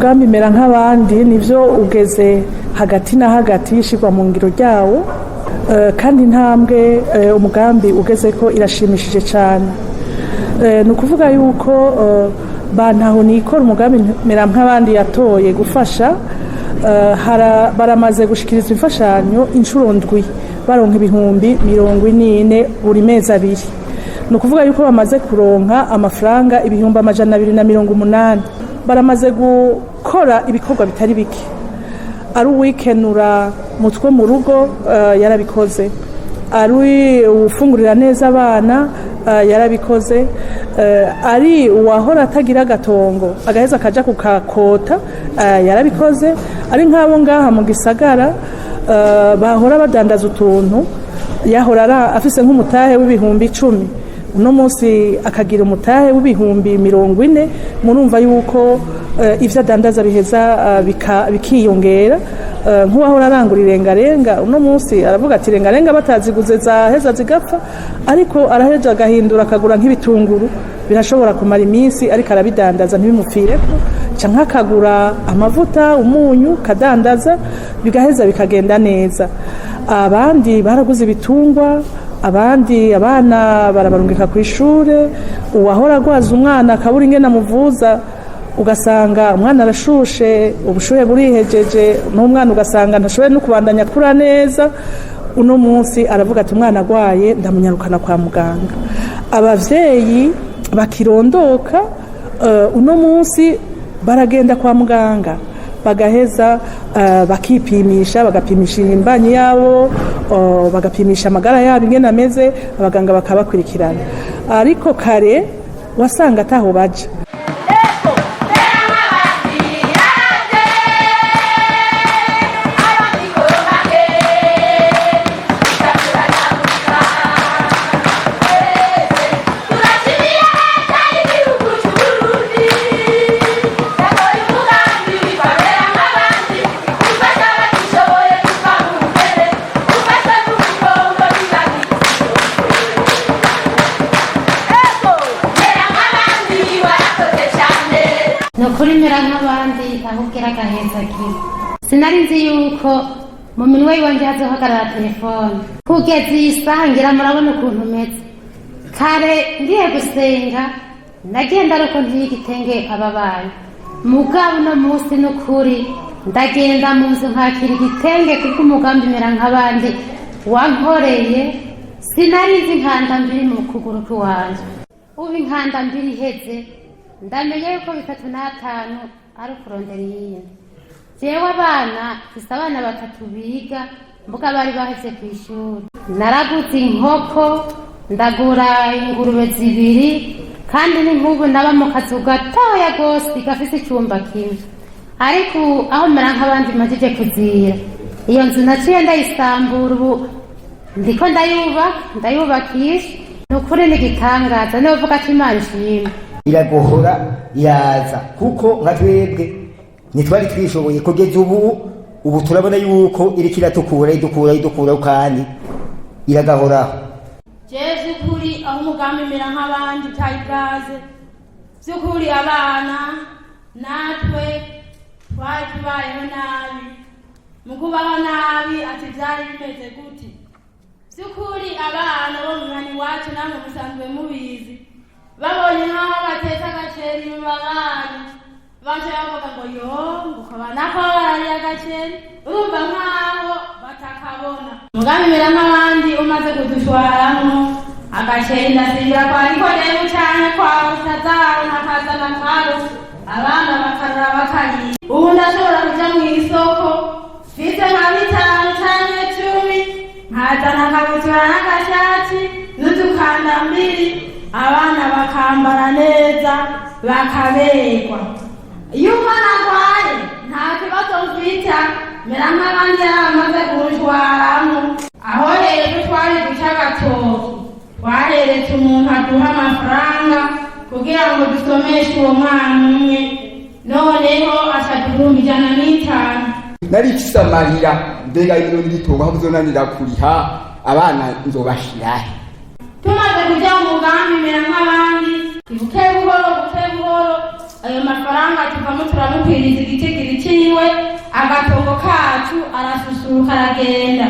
umugambi mera nk'abandi nivyo ugeze hagati na hagati yishirwa mu ngiro ryawo kandi intambwe umugambi ugeze ko irashimishije cyane. Ni ukuvuga yuko bantaho nikora umugambi mera nk'abandi yatoye gufasha baramaze gushikiriza imfashanyo inshuro ndwi baronka ibihumbi 40 buri mezi abiri. Ni ukuvuga yuko bamaze kuronka amafaranga ibihumbi 280. Baramaze gukora ibikorwa bitari bike, ari uwikenura mutwe mu rugo yarabikoze, ari ufungurira neza abana yarabikoze, ari uwahora atagira agatongo agaheza akaja kukakota yarabikoze, ari nk'abo ngaha mu gisagara bahora badandaza utuntu yahora afise nk'umutahe w'ibihumbi 10, uno munsi akagira umutahe w'ibihumbi 40. Murumva yuko ivyo adandaza biheza bikiyongera. Nk'uwahora arangura irengarenga uno munsi aravuga ati irengarenga bataziguze zaheza zigapfa, ariko araheja agahindura akagura nk'ibitunguru birashobora kumara iminsi ariko arabidandaza ntibimupfireko, canke akagura amavuta umunyu kadandaza bigaheza bikagenda neza. Abandi baraguze ibitungwa, abandi abana barabarungika ku ishure, uwahora agwaza umwana akabura ingene amuvuza ugasanga umwana arashushe, ubushuhe burihejeje, n'umwana ugasanga ntashoboye no kubandanya kura neza, uno munsi aravuga ati umwana agwaye ndamunyarukana kwa muganga. Abavyeyi bakirondoka uno munsi baragenda kwa muganga bagaheza bakipimisha, bagapimisha imbanyi yabo, bagapimisha amagara yabo ingene ameze, abaganga bakabakurikirana. Ariko kare wasanga ataho baje. Nukuri mera nk'abandi ahubwira agaheza kiwe. Sinari nzi yuko mu minwe iwanje hazohagarara telefone kugeza iyi saha ngira murabona ukuntu meze. Kare ngiye gusenga nagenda ariko ntigitenge ababaye, mugabo no munsi nukuri ndagenda mu nzu nkakira igitenge kuko umugambi mera nk'abandi wankoreye. Sinari nzi inkanda mbiri mu kuguru kw'iwanje, ubu inkanda mbiri iheze ndamenye yuko 35 ari kurondera iyindi. Jewe abana mfise abana 3 biga mbuga bari baheze ku ishuri, naraguze inkoko ndagura ingurube 2 kandi n'inkubu naba mu kazu gatoya gose gafise icyumba kimwe. Ariko aho mera nk'abandi majije kuzira iyo nzu naciye ndayisambura, ubu ndiko ndayubakisha. Nukuri n'igitangaza novuga ati Imana ishimwe. Iragohora yaza kuko nka twebwe nitwari twishoboye kugeza ubu turabona yuko iriko idukura kandi iragahoraho. Jeje kuri aho umugambi mera nk'abandi tayigaze by'ukuri abana natwe twari tubayeho nabi, mu kubaho nabi ati byari bimeze gute. By'ukuri abana bo mu mwanya wacu namwe musanzwe mubizi, babonye nk'aho batetse agaceri mu babari baje bavuga ngo yo ukabana ko barari agaceri, urumva nk'aho batakabona. Umugambi mera nk'abandi umaze kudushwaramwo agaceri ndasimbira kwa Nikodemu canke kwa Sazaro nakazana karo, abana bakarura bakariye. Ubu ndashobora kuja mw'isoko mfise nka 5 canke 10 nkazana akabutura n'agashati n'udukanda 2 abana bakambara neza bakaberwa. Iyo umwana agwaye nta kibazo mfita, mera nk'abandi yaramaze kushwaramwo. Aho rero twari guca agatoki twareretse umuntu aduha amafaranga kugira ngo dusomeshe uwo mwana umwe, noneho acaduhumbi 150. Nari kisamarira mbega ibiro nditonga aho bizonanira kuriha abana nzobashirahe. Tumaze kuja mu mugambi mera nk'abandi buke buhoro ayo mafaranga tuvamo turamukwiriza igitigiri ciwe, agatongo kacu arasusuruka aragenda.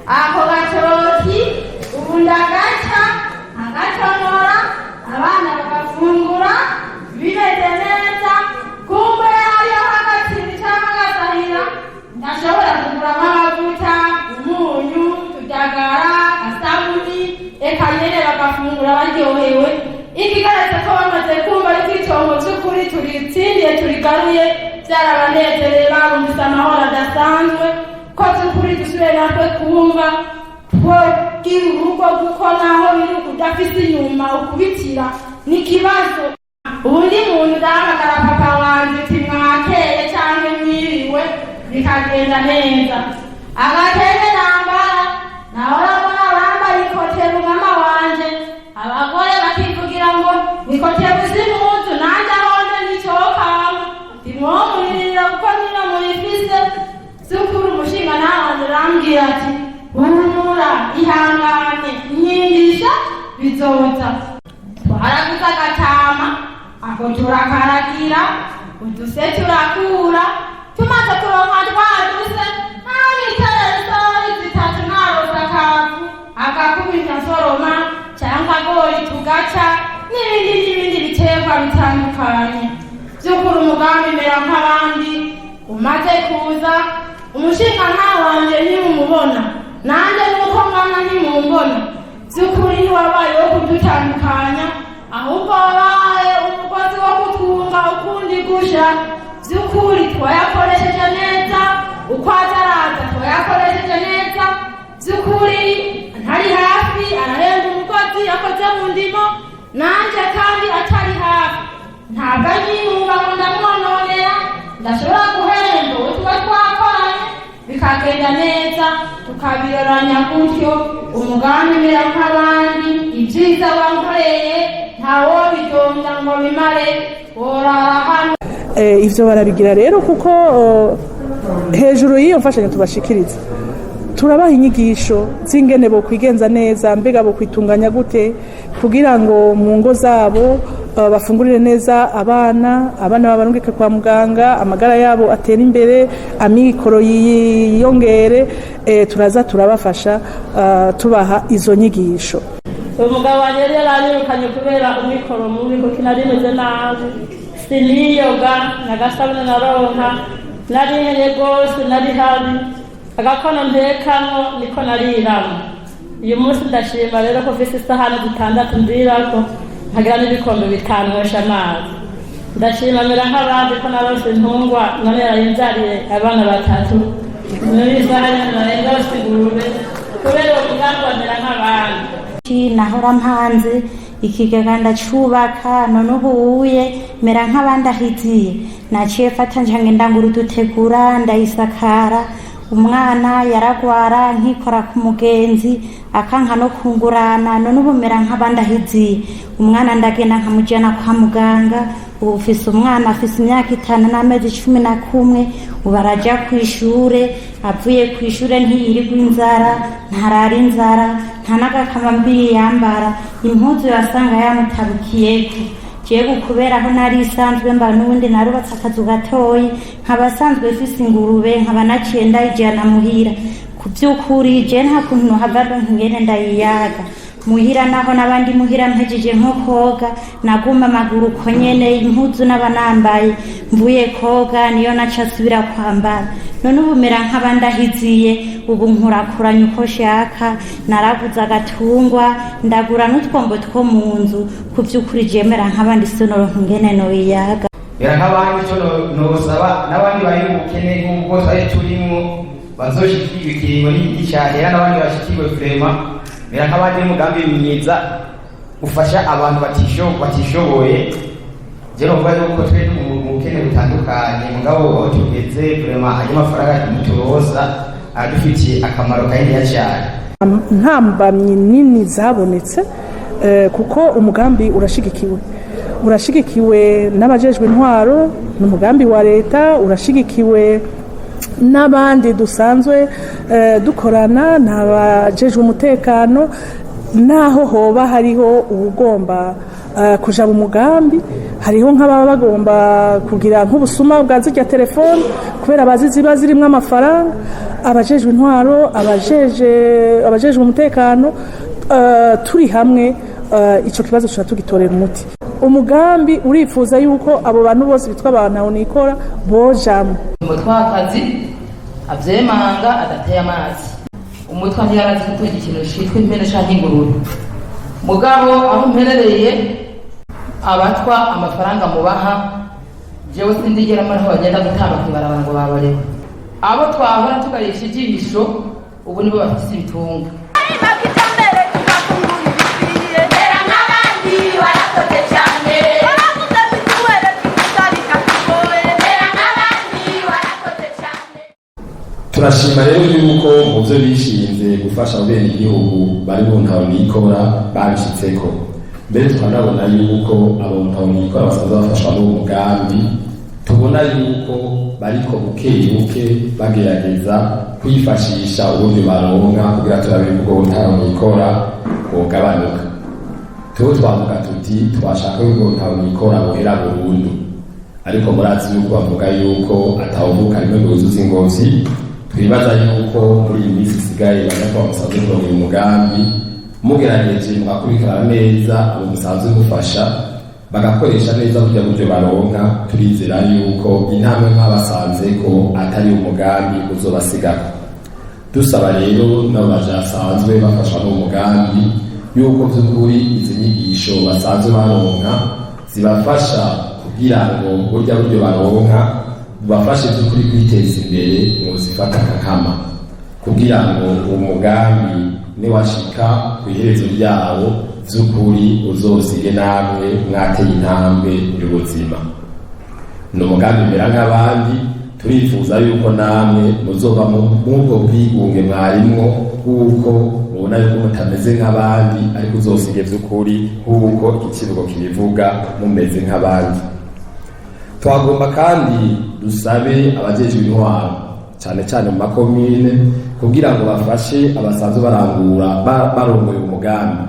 Ako gatoki ubu ndagaca agatonora, abana bagafungura bimeze neza. Kumbe hariyo agatsinzi cyangwa agasahira ndashobora kuguramo amavuta, umunyu, utudagara, asabuni, eka nyene bagafungura baryohewe. Ikigaragaza ko bamaze kumva yuko itongo by'ukuri turitsindiye turigaruye, byarabanezereye, barumvise amahoro adasanzwe, ko by'ukuri dusubiye natwe kumva twogira urugo, kuko naho biri udafise inyuma ukubitira n'ikibazo. Ubundi muntu udahamagara papa wanje uti mwakeye cyangwa mwiriwe bikagenda neza. Agatenge nambara nahora mbona bambaye ikotero mama wanje, abagore bakivugira ngo nikoteru z'impuzu, nanjye ahonde nicokama ndimwomuririra kuko nino muyifise. Zukuru umushinga nawanje arambwira ati humura ihangane inyigisha bizoza. Twaraguze agatama ako turakaragira, uduse turakura, tumaze kuronka twaduse n'iterefoni zitatu naroza akavu agakubita soroma cyangwa agori tugaca n'ibindi biterwa bitandukanye. By'ukuri umugambi mera nk'abandi umaze kuza, umushinga wanje ntimumubona, nanjye nuko mwana ntimumbona. By'ukuri ntiwabaye wo kudutandukanya, ahubwo wabaye umukozi wo gutunga ukundi gusha. By'ukuri twayakoresheje neza, uko azaraza twayakoresheje neza. By'ukuri ntari hafi arahenda umukozi yakoze mu ndimo, nanjye kandi atari hafi ntabwo anyinunga ngo ndamwononera. Ndashobora guhemba uwo tuba twakoranye bikagenda neza, tukabiroranya gutyo. Umugambi mera nk'abandi, ibyiza wankoreye ntawo bidonda ngo bimare worara hano. Ivyo barabigira rero kuko hejuru y'iyo mfashanyo tubashikiriza turabaha inyigisho z'ingene bo kwigenza neza, mbega bo kwitunganya gute kugira ngo mu ngo zabo bafungurire neza abana babarungike kwa muganga, amagara yabo atera imbere, amikoro yiyongere. Turaza turabafasha tubaha izo nyigisho. Umugabo wanjye yari yaranyirukanye kubera umwikoro mubi, kuko nari meze nabi, siniyoga nagasabune naronka, narihenye rwose, nari habi, agakono ntekamo niko nariramo. Uyu munsi ndashima rero ko mfise isahani 6 ndirako, nkagira n'ibikombe 5 nywesha amazi. Ndashima mera nk'abandi ko narose ntungwa, none yarayinzariye abana 3 muri isahani narengose ingurube, kubera umugambi mera nk'abandi. Nahora mpanze ikigega ndacubaka, none ubuye mera nk'abandi ahiziye. Naciye fata njange ndangura udutegura ndayisakara. Umwana yaragwara nkikora ku mugenzi akanka no kungurana, none ubu mera nk'abandi ahiziye. Umwana ndagenda nkamujyana kwa muganga, ubu ufise umwana afise imyaka 5 n'amezi 11, ubu arajya ku ishure. Avuye ku ishure ntiyirirwa inzara, ntarara inzara, nta n'agakamambiri yambara, impuzu yasanga yamutabukiyeko. Jewe kubera aho nari isanzwe mba n'ubundi narubatse akazu gatoyi, nkabasanzwe mfise ingurube, nkaba naciye ndayijyana muhira. Ku by'ukuri je nta kuntu nohavado nkingene ndayiyaga muhira, naho n'abandi muhira mpejeje nko koga naguma amaguru ko nyene, impuzu n'abanambaye mvuye koga niyo nacasubira kwambara. None ubu mera nk'abandi ahiziye, ubu nkurakuranya uko shaka, naraguze agatungwa ndagura n'utwombo two mu nzu. Ku by'ukuri je mera nk'abandi sonoro nkingene noyiyaga. Mera nk'abandi cyo nosaba n'abandi bari mu bukene nk'ubwo twari turimo bazoshikirwa ikiringo n'igishahera, n'abandi bashikirwe vraiment. Mera nk'abandi umugambi mwiza ufasha abantu batishoboye. Je no vuga yuko twe mu bukene butandukanye, mugabo aho tugeze vraiment ayo mafaranga muturoza adufitiye akamaro kanini cyane. Ntambamye nini zabonetse kuko umugambi urashigikiwe n'abajejwe intwaro, n'umugambi wa leta urashigikiwe n'abandi dusanzwe dukorana, n'abajejwe umutekano. naho hoba hariho ubugomba kuja mu mugambi, hariho nk'ababa bagomba kugira nk'ubusuma bwa zirya telefone kubera bazi ziba zirimwo amafaranga. Abajejwe intwaro, abajejwe umutekano, turi hamwe ico kibazo tuba tugitorera umuti. Umugambi urifuza yuko abo bantu bose bitwa abantu aho nikora bojamwo. Umutwakazi avyemanga adateye amazi, umutwa ntiyarazi gutunga ikintu citwa impene canke ingurube. Mugabo aho mperereye abatwa amafaranga mubaha jewe sindigera maraho bagenda gutamba kwibarabara ngo babareho. Abo twahora tugarisha ijisho ubu nibo bafise ibitunga. Turashima rero yuko mu byo bishinze gufasha bene igihugu bari mu ntaho nikora babishitseko. Mbere tukanabona yuko abo ntaho nikora basanzwe bafashwa n'umugambi, tubona yuko bariko bukebuke bagerageza kwifashisha uburyo baronka kugira turabe ubwo ntaho nikora bwogabanuka. Tuba twavuga tuti twashaka yuko ntaho nikora buhera burundu, ariko murazi yuko bavuga yuko atawuvuka rimwe yuzuza ingozi. Twibaza yuko muri iyi minsi isigaye bagakora umusanzu kuronka uyu mugambi, mugerageje mugakurikirana neza abo musanzu gufasha bagakoresha neza buryo baronka, turizera yuko intambwe nk'abasanze ko atari umugambi uzobasigako. Dusaba rero nabo basanzwe bafashwa n'umugambi yuko by'ukuri izi nyigisho basanzwe baronka zibafasha kugira ngo buryo baronka bafashe by'ukuri kwiteza imbere mu zifata kakama, kugira ngo umugambi niwashika ku iherezo ryawo by'ukuri uzosige namwe mwateye intambwe y'ubuzima. Ni umugambi mbera nk'abandi, turifuza yuko namwe muzoba mubwo bwigunge mwarimwo kuko mubona yuko mutameze nk'abandi, ariko uzosige by'ukuri kuko ikivugo kibivuga mumeze nk'abandi. Twagomba kandi dusabe abajejwe intwaro cyane cyane mu makomine kugira ngo bafashe abasanzwe barangura barongoye umugambi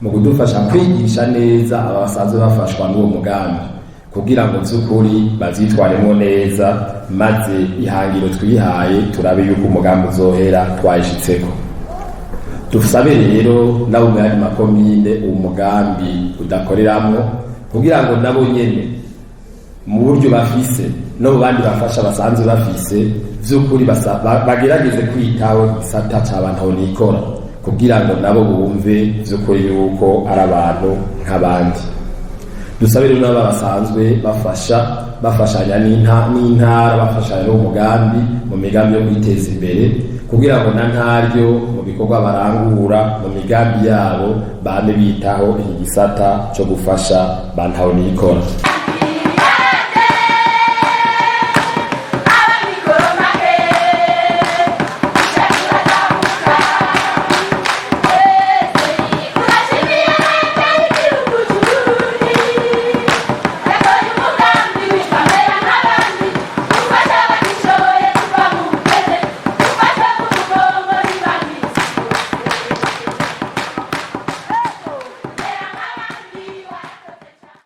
mu kudufasha kwigisha neza abasanzwe bafashwa n'uwo mugambi, kugira ngo by'ukuri bazitwaremo neza, maze ihangiro twihaye turabe yuko umugambi uzohera twayishitseko. Dusabe rero nabo mu yandi makomine uwo mugambi udakoreramwo, kugira ngo nabo nyene mu buryo bafise no mu bandi bafasha basanzwe bafise by'ukuri bagerageze kwitaho igisata c'abantu aho nikora, kugira ngo nabo bumve by'ukuri yuko ari abantu nk'abandi. Dusabe rero nabo basanzwe bafashanya n'intara, bafashanya n'umugambi mu migambi yo kwiteza imbere, kugira ngo na ntaryo mu bikorwa barangura mu migambi yabo bame bitaho igisata cyo gufasha bantu aho nikora.